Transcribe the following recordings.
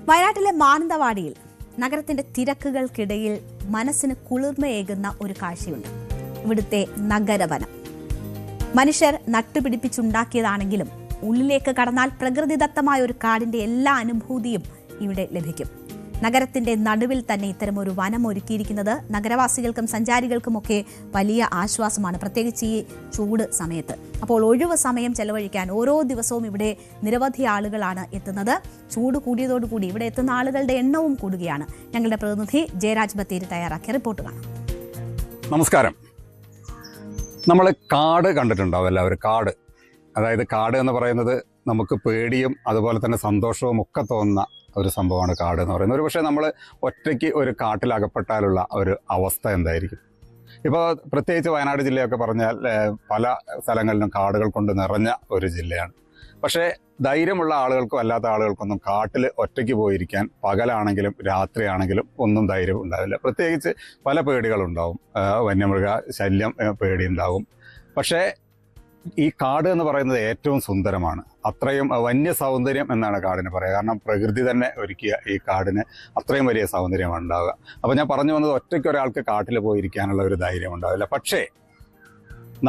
വയനാട്ടിലെ മാനന്തവാടിയിൽ നഗരത്തിന്റെ തിരക്കുകൾക്കിടയിൽ മനസ്സിന് കുളിർമയേകുന്ന ഒരു കാഴ്ചയുണ്ട്. ഇവിടുത്തെ നഗരവനം മനുഷ്യർ നട്ടുപിടിപ്പിച്ചുണ്ടാക്കിയതാണെങ്കിലും ഉള്ളിലേക്ക് കടന്നാൽ പ്രകൃതിദത്തമായ ഒരു കാടിന്റെ എല്ലാ അനുഭൂതിയും ഇവിടെ ലഭിക്കും. നഗരത്തിന്റെ നടുവിൽ തന്നെ ഇത്തരം ഒരു വനം ഒരുക്കിയിരിക്കുന്നത് നഗരവാസികൾക്കും സഞ്ചാരികൾക്കുമൊക്കെ വലിയ ആശ്വാസമാണ്, പ്രത്യേകിച്ച് ഈ ചൂട് സമയത്ത്. അപ്പോൾ ഒഴിവ് സമയം ചെലവഴിക്കാൻ ഓരോ ദിവസവും ഇവിടെ നിരവധി ആളുകളാണ് എത്തുന്നത്. ചൂട് കൂടിയതോടുകൂടി ഇവിടെ എത്തുന്ന ആളുകളുടെ എണ്ണവും കൂടുകയാണ്. ഞങ്ങളുടെ പ്രതിനിധി ജയരാജ് ബത്തേരി തയ്യാറാക്കിയ റിപ്പോർട്ട് കാണാം. നമസ്കാരം. നമ്മൾ കാട് കണ്ടിട്ടുണ്ടാവും എല്ലാവരും. കാട്, അതായത് കാട് എന്ന് പറയുന്നത് നമുക്ക് പേടിയും അതുപോലെ തന്നെ സന്തോഷവും ഒക്കെ തോന്നുന്ന ഒരു സംഭവമാണ് കാട് എന്ന് പറയുന്നത്. ഒരു പക്ഷേ നമ്മൾ ഒറ്റയ്ക്ക് ഒരു കാട്ടിലകപ്പെട്ടാലുള്ള ഒരു അവസ്ഥ എന്തായിരിക്കും? ഇപ്പോൾ പ്രത്യേകിച്ച് വയനാട് ജില്ലയൊക്കെ പറഞ്ഞാൽ പല സ്ഥലങ്ങളിലും കാടുകൾ കൊണ്ട് നിറഞ്ഞ ഒരു ജില്ലയാണ്. പക്ഷേ ധൈര്യമുള്ള ആളുകൾക്കും അല്ലാത്ത ആളുകൾക്കൊന്നും കാട്ടിൽ ഒറ്റയ്ക്ക് പോയിരിക്കാൻ പകലാണെങ്കിലും രാത്രിയാണെങ്കിലും ഒന്നും ധൈര്യം ഉണ്ടാവില്ല. പ്രത്യേകിച്ച് പല പേടികളുണ്ടാവും. വന്യമൃഗ ശല്യം പേടിയുണ്ടാവും. പക്ഷേ ഈ കാട് എന്ന് പറയുന്നത് ഏറ്റവും സുന്ദരമാണ്. അത്രയും വന്യ സൗന്ദര്യം എന്നാണ് കാടിന് പറയുക. കാരണം പ്രകൃതി തന്നെ ഒരുക്കിയ ഈ കാടിന് അത്രയും വലിയ സൗന്ദര്യമാണ് ഉണ്ടാവുക. അപ്പോൾ ഞാൻ പറഞ്ഞു വന്നത്, ഒറ്റയ്ക്ക് ഒരാൾക്ക് കാട്ടിൽ പോയിരിക്കാനുള്ള ഒരു ധൈര്യം ഉണ്ടാവില്ല. പക്ഷേ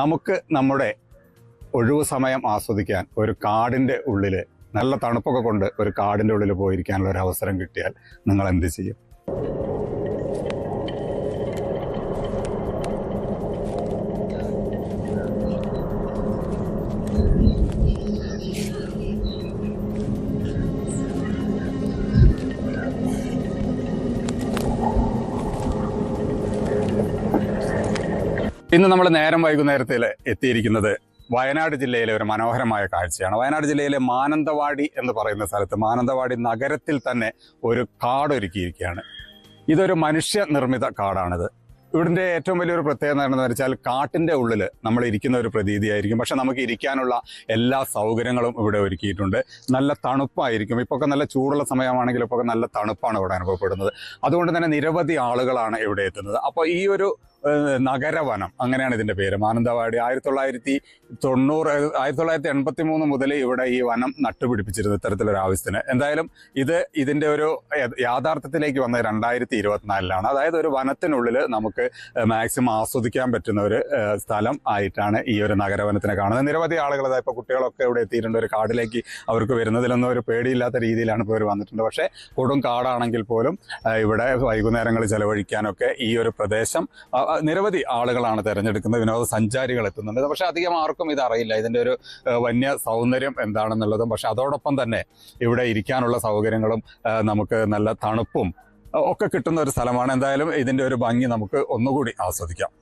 നമുക്ക് നമ്മുടെ ഒഴിവു സമയം ആസ്വദിക്കാൻ ഒരു കാടിൻ്റെ ഉള്ളിൽ, നല്ല തണുപ്പൊക്കെ കൊണ്ട് ഒരു കാടിൻ്റെ ഉള്ളിൽ പോയിരിക്കാനുള്ള ഒരു അവസരം കിട്ടിയാൽ നിങ്ങൾ എന്ത് ചെയ്യും? ഇന്ന് നമ്മൾ വൈകുന്നേരത്തിൽ എത്തിയിരിക്കുന്നത് വയനാട് ജില്ലയിലെ ഒരു മനോഹരമായ കാഴ്ചയാണ്. വയനാട് ജില്ലയിലെ മാനന്തവാടി എന്ന് പറയുന്ന സ്ഥലത്ത്, മാനന്തവാടി നഗരത്തിൽ തന്നെ ഒരു കാടൊരുക്കിയിരിക്കുകയാണ്. ഇതൊരു മനുഷ്യനിർമ്മിത കാടാണിത്. ഇവിടുത്തെ ഏറ്റവും വലിയൊരു പ്രത്യേകത എന്താണെന്ന് വെച്ചാൽ, കാട്ടിൻ്റെ ഉള്ളിൽ നമ്മൾ ഇരിക്കുന്ന ഒരു പ്രതീതിയായിരിക്കും. പക്ഷെ നമുക്ക് ഇരിക്കാനുള്ള എല്ലാ സൗകര്യങ്ങളും ഇവിടെ ഒരുക്കിയിട്ടുണ്ട്. നല്ല തണുപ്പായിരിക്കും. ഇപ്പോൾ നല്ല ചൂടുള്ള സമയമാണെങ്കിലും ഇപ്പോൾ നല്ല തണുപ്പാണ് ഇവിടെ അനുഭവപ്പെടുന്നത്. അതുകൊണ്ട് തന്നെ നിരവധി ആളുകളാണ് ഇവിടെ എത്തുന്നത്. അപ്പോൾ ഈ ഒരു നഗരവനം, അങ്ങനെയാണ് ഇതിൻ്റെ പേര്, മാനന്തവാടി 1983 മുതൽ ഇവിടെ ഈ വനം നട്ടുപിടിപ്പിച്ചിരുന്നു ഇത്തരത്തിലൊരു ആവശ്യത്തിന്. എന്തായാലും ഇതിൻ്റെ ഒരു യാഥാർത്ഥ്യത്തിലേക്ക് വന്നത് 2024 അതായത് ഒരു വനത്തിനുള്ളിൽ നമുക്ക് മാക്സിമം ആസ്വദിക്കാൻ പറ്റുന്ന ഒരു സ്ഥലം ആയിട്ടാണ് ഈ ഒരു നഗരവനത്തിനെ കാണുന്നത്. നിരവധി ആളുകൾ, അതായത് ഇപ്പോൾ കുട്ടികളൊക്കെ ഇവിടെ എത്തിയിട്ടുണ്ട്. ഒരു കാടിലേക്ക് അവർക്ക് വരുന്നതിലൊന്നും ഒരു പേടിയില്ലാത്ത രീതിയിലാണ് ഇപ്പോൾ ഇവർ വന്നിട്ടുണ്ട്. പക്ഷേ കൊടും കാടാണെങ്കിൽ പോലും ഇവിടെ വൈകുന്നേരങ്ങൾ ചെലവഴിക്കാനൊക്കെ ഈ ഒരു പ്രദേശം നിരവധി ആളുകളാണ് തിരഞ്ഞെടുക്കുന്നത്. വിനോദസഞ്ചാരികൾ എത്തുന്നുണ്ട്. പക്ഷെ അധികം ആർക്കും ഇത് അറിയില്ല, ഇതിൻ്റെ ഒരു വന്യ സൗന്ദര്യം എന്താണെന്നുള്ളതും. പക്ഷെ അതോടൊപ്പം തന്നെ ഇവിടെ ഇരിക്കാനുള്ള സൗകര്യങ്ങളും നമുക്ക് നല്ല തണുപ്പും ഒക്കെ കിട്ടുന്ന ഒരു സ്ഥലമാണ്. എന്തായാലും ഇതിൻ്റെ ഒരു ഭംഗി നമുക്ക് ഒന്നുകൂടി ആസ്വദിക്കാം.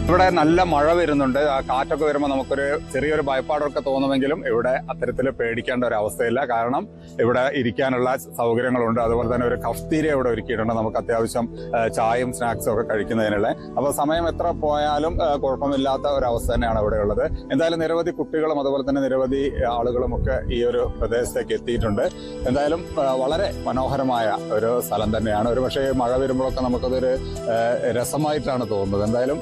ഇവിടെ നല്ല മഴ വരുന്നുണ്ട്. ആ കാറ്റൊക്കെ വരുമ്പോൾ നമുക്കൊരു ചെറിയൊരു ഭയപ്പാടൊക്കെ തോന്നുമെങ്കിലും ഇവിടെ അത്തരത്തിൽ പേടിക്കേണ്ട ഒരു അവസ്ഥയില്ല. കാരണം ഇവിടെ ഇരിക്കാനുള്ള സൗകര്യങ്ങളുണ്ട്. അതുപോലെ തന്നെ ഒരു കഫ്തീരിയ ഇവിടെ ഒരുക്കിയിട്ടുണ്ട്, നമുക്ക് അത്യാവശ്യം ചായയും സ്നാക്സും ഒക്കെ കഴിക്കുന്നതിനുള്ള. അപ്പോൾ സമയം എത്ര പോയാലും കുഴപ്പമില്ലാത്ത ഒരു അവസ്ഥ തന്നെയാണ് ഇവിടെ ഉള്ളത്. എന്തായാലും നിരവധി കുട്ടികളും അതുപോലെ തന്നെ നിരവധി ആളുകളും ഒക്കെ ഈ ഒരു പ്രദേശത്തേക്ക് എത്തിയിട്ടുണ്ട്. എന്തായാലും വളരെ മനോഹരമായ ഒരു സ്ഥലം തന്നെയാണ്. ഒരു പക്ഷേ മഴ വരുമ്പോഴൊക്കെ നമുക്കതൊരു രസമായിട്ടാണ് തോന്നുന്നത്. എന്തായാലും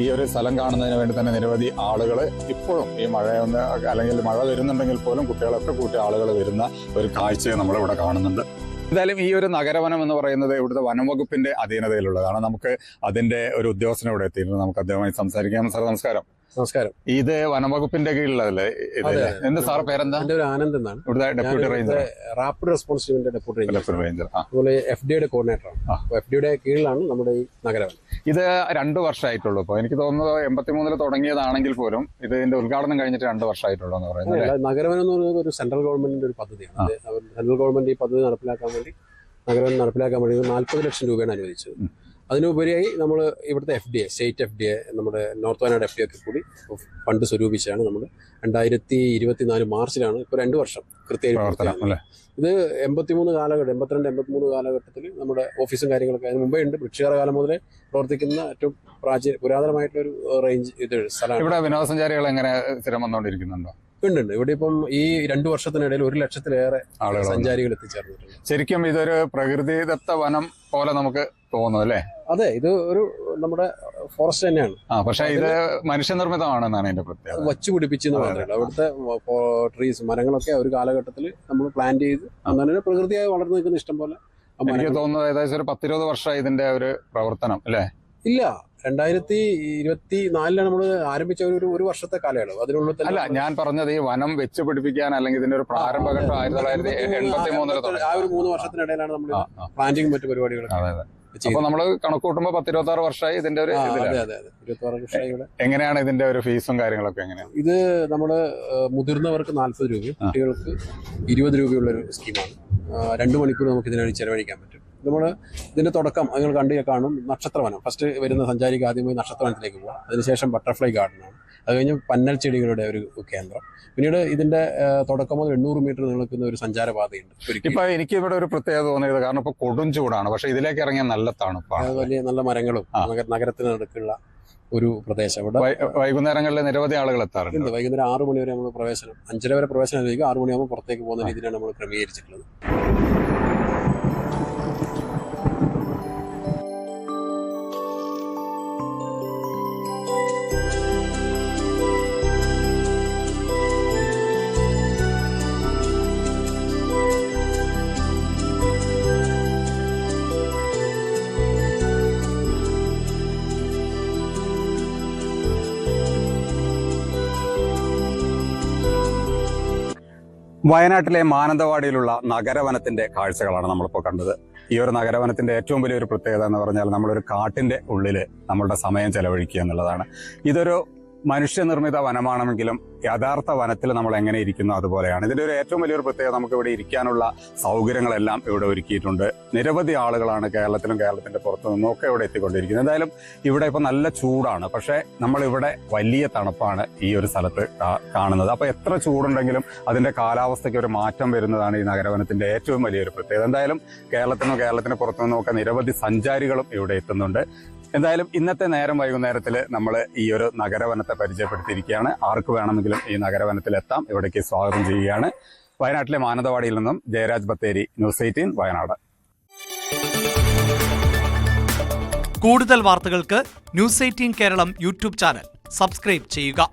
ഈ ഒരു സ്ഥലം കാണുന്നതിന് വേണ്ടി തന്നെ നിരവധി ആളുകൾ ഇപ്പോഴും ഈ മഴയൊന്ന് അല്ലെങ്കിൽ മഴ വരുന്നുണ്ടെങ്കിൽ പോലും കുട്ടികളൊക്കെ കൂട്ടി ആളുകൾ വരുന്ന ഒരു കാഴ്ചയെ നമ്മളിവിടെ കാണുന്നുണ്ട്. എന്തായാലും ഈ ഒരു നഗരവനം എന്ന് പറയുന്നത് ഇവിടുത്തെ വനംവകുപ്പിന്റെ അധീനതയിലുള്ളതാണ്. നമുക്ക് അതിന്റെ ഒരു ഉദ്യോഗസ്ഥനെ ഇവിടെ എത്തിയിരുന്നു. നമുക്ക് അദ്ദേഹവുമായി സംസാരിക്കാം. സാർ നമസ്കാരം. നമസ്കാരം. ഇത് വനംവകുപ്പിന്റെ കീഴിലല്ലേ? എന്ത് സാർ പേരെന്താ? എന്റെ ഒരു ആനന്ദ് എന്നാണ്. ഇവിടുത്തെ ഡെപ്യൂട്ടി റേഞ്ചർ, റാപ്പിഡ് റെസ്പോൺസ് ടീമിന്റെ ഡെപ്യൂട്ടി റേഞ്ചർ. അതുപോലെ FDAയുടെ കോർഡിനേറ്ററാണ്. FDAയുടെ കീഴിലാണ് നമ്മുടെ ഈ നഗരവനം. ഇത് 2 വർഷമായിട്ടുള്ളൂ. ഇപ്പൊ എനിക്ക് തോന്നുന്നത് 83 തുടങ്ങിയതാണെങ്കിൽ പോലും ഇതിന്റെ ഉദ്ഘാടനം കഴിഞ്ഞിട്ട് 2 വർഷമായിട്ടുള്ളൂ എന്ന് പറയുന്നത്. നഗരവനം എന്ന് പറയുന്നത് ഒരു സെൻട്രൽ ഗവൺമെന്റിന്റെ ഒരു പദ്ധതിയാണ്. സെൻട്രൽ ഗവൺമെന്റ് ഈ പദ്ധതി നടപ്പിലാക്കാൻ വേണ്ടി നഗരവനം നടപ്പിലാക്കാൻ വേണ്ടി 40 ലക്ഷം രൂപയാണ് അനുവദിച്ചത്. അതിനുപരിയായി നമ്മൾ ഇവിടുത്തെ FDA, സ്റ്റേറ്റ് FDA, നമ്മുടെ നോർത്ത് വയനാട് FDA ഒക്കെ കൂടി ഫണ്ട് സ്വരൂപിച്ചാണ് നമ്മൾ 2024 മാർച്ചിലാണ്, ഇപ്പോൾ 2 വർഷം കൃത്യമായി. ഇത് 82-83 കാലഘട്ടത്തിൽ നമ്മുടെ ഓഫീസും കാര്യങ്ങളൊക്കെ അതിന് മുമ്പേ ഉണ്ട്. ബ്രിട്ടീഷുകാര കാലം മുതലേ പ്രവർത്തിക്കുന്ന ഏറ്റവും പുരാതനമായിട്ടൊരു റേഞ്ച് സ്ഥലമാണ്. ഇവിടെ വിനോദസഞ്ചാരികൾ എങ്ങനെ സ്ഥിരം വന്നുകൊണ്ടിരിക്കുന്നുണ്ടോ? ഉണ്ട്. ഇവിടെ ഇപ്പം ഈ 2 വർഷത്തിനിടയിൽ 1 ലക്ഷത്തിലേറെ സഞ്ചാരികൾ എത്തിച്ചേർന്നിട്ടുണ്ട്. ശരിക്കും ഇതൊരു പ്രകൃതിദത്ത വനം പോലെ നമുക്ക് തോന്നുന്നു അല്ലേ? അതെ, ഇത് ഒരു നമ്മുടെ ഫോറസ്റ്റ് തന്നെയാണ്. പക്ഷെ ഇത് മനുഷ്യനിർമ്മിതമാണെന്നാണ് എന്റെ പ്രത്യേകത. വച്ചുപിടിപ്പിച്ചെന്ന് മാത്രമല്ല, അവിടുത്തെ ട്രീസ്, മരങ്ങളൊക്കെ ഒരു കാലഘട്ടത്തിൽ നമ്മൾ പ്ലാന്റ് ചെയ്ത് അങ്ങനെ പ്രകൃതിയായി വളർന്നു നിൽക്കുന്ന ഇഷ്ടം പോലെ. എനിക്ക് തോന്നുന്നത് ഏകദേശം ഒരു 10-20 വർഷം ഇതിന്റെ ഒരു പ്രവർത്തനം അല്ലേ? ഇല്ല, 2024 നമ്മൾ ആരംഭിച്ച ഒരു വർഷത്തെ കാലയളവ്. അതിനുള്ളിൽ തന്നെ അല്ല, ഞാൻ പറഞ്ഞത് ഈ വനം വെച്ച് പിടിപ്പിക്കാൻ അല്ലെങ്കിൽ ഇതിന്റെ ഒരു പ്രാരംഭഘട്ടം 1983 ആ ഒരു 3 വർഷത്തിനിടയിലാണ് നമ്മൾ പ്ലാന്റിങ് മറ്റു പരിപാടികൾ. അപ്പൊ നമ്മള് കണക്ക് കൂട്ടുമ്പോ 10-26 വർഷമായി ഇതിന്റെ ഒരു 26 വർഷമായി. എങ്ങനെയാണ് ഇതിന്റെ ഒരു ഫീസും കാര്യങ്ങളൊക്കെ എങ്ങനെയാണ്? ഇത് നമ്മള് മുതിർന്നവർക്ക് 40 രൂപയും കുട്ടികൾക്ക് 20 രൂപയുള്ള ഒരു സ്കീമാണ്. 2 മണിക്കൂർ നമുക്ക് ഇതിനുവേണ്ടി ചെലവഴിക്കാൻ പറ്റും. നമ്മൾ ഇതിന്റെ തുടക്കം നിങ്ങൾ കാണും, നക്ഷത്രവനം. ഫസ്റ്റ് വരുന്ന സഞ്ചാരിക്ക് ആദ്യമായി നക്ഷത്രവനത്തിലേക്ക് പോകാം. അതിനുശേഷം ബട്ടർഫ്ലൈ ഗാർഡനാണ്. അത് കഴിഞ്ഞ് പന്നൽ ചെടികളുടെ ഒരു കേന്ദ്രം. പിന്നീട് ഇതിന്റെ തുടക്കം മുതൽ 800 മീറ്റർ നിൽക്കുന്ന ഒരു സഞ്ചാരപാതയുണ്ട്. ഇപ്പൊ എനിക്ക് ഇവിടെ ഒരു പ്രത്യേകത തോന്നിയത്, കാരണം ഇപ്പൊ കൊടും ചൂടാണ്, പക്ഷെ ഇതിലേക്ക് ഇറങ്ങിയ നല്ല തണുപ്പാണ്. വലിയ നല്ല മരങ്ങളും നഗരത്തിന് നടുക്കുള്ള ഒരു പ്രദേശം. ഇവിടെ വൈകുന്നേരങ്ങളിൽ നിരവധി ആളുകൾ എത്താറുണ്ട്. വൈകുന്നേരം 6 മണി വരെ നമ്മൾ പ്രവേശനം, 5:30 വരെ പ്രവേശനം അനുവദിക്കും. 6 മണിയാകുമ്പോൾ പുറത്തേക്ക് പോകുന്ന രീതിയിലാണ് നമ്മൾ ക്രമീകരിച്ചിട്ടുള്ളത്. വയനാട്ടിലെ മാനന്തവാടിയിലുള്ള നഗരവനത്തിന്റെ കാഴ്ചകളാണ് നമ്മളിപ്പോൾ കണ്ടത്. ഈ ഒരു നഗരവനത്തിന്റെ ഏറ്റവും വലിയൊരു പ്രത്യേകത എന്ന് പറഞ്ഞാൽ നമ്മളൊരു കാട്ടിന്റെ ഉള്ളിൽ നമ്മളുടെ സമയം ചെലവഴിക്കുക എന്നുള്ളതാണ്. ഇതൊരു മനുഷ്യനിർമ്മിത വനമാണെങ്കിലും യഥാർത്ഥ വനത്തിൽ നമ്മൾ എങ്ങനെ ഇരിക്കുന്നു അതുപോലെയാണ്. ഇതിന്റെ ഒരു ഏറ്റവും വലിയൊരു പ്രത്യേകത, നമുക്ക് ഇവിടെ ഇരിക്കാനുള്ള സൗകര്യങ്ങളെല്ലാം ഇവിടെ ഒരുക്കിയിട്ടുണ്ട്. നിരവധി ആളുകളാണ് കേരളത്തിലും കേരളത്തിന്റെ പുറത്തു നിന്നും ഒക്കെ ഇവിടെ എത്തിക്കൊണ്ടിരിക്കുന്നത്. എന്തായാലും ഇവിടെ ഇപ്പൊ നല്ല ചൂടാണ്, പക്ഷെ നമ്മളിവിടെ വലിയ തണുപ്പാണ് ഈ ഒരു സ്ഥലത്ത് കാണുന്നത്. അപ്പൊ എത്ര ചൂടുണ്ടെങ്കിലും അതിന്റെ കാലാവസ്ഥയ്ക്ക് ഒരു മാറ്റം വരുന്നതാണ് ഈ നഗരവനത്തിന്റെ ഏറ്റവും വലിയൊരു പ്രത്യേകത. എന്തായാലും കേരളത്തിന് പുറത്തു നിന്നും ഒക്കെ നിരവധി സഞ്ചാരികളും ഇവിടെ എത്തുന്നുണ്ട്. എന്തായാലും ഇന്നത്തെ നേരം വൈകുന്നേരത്തിൽ നമ്മൾ ഈ ഒരു നഗരവനത്തെ പരിചയപ്പെടുത്തിയിരിക്കുകയാണ്. ആർക്ക് വേണമെങ്കിലും ഈ നഗരവനത്തിൽ എത്താം. ഇവിടേക്ക് സ്വാഗതം ചെയ്യുകയാണ്. വയനാട്ടിലെ മാനന്തവാടിയിൽ നിന്നും ജയരാജ് ബത്തേരി, ന്യൂസ് 18 വയനാട്. കൂടുതൽ വാർത്തകൾക്ക് news 18 Keralam YouTube channel subscribe ചെയ്യുക.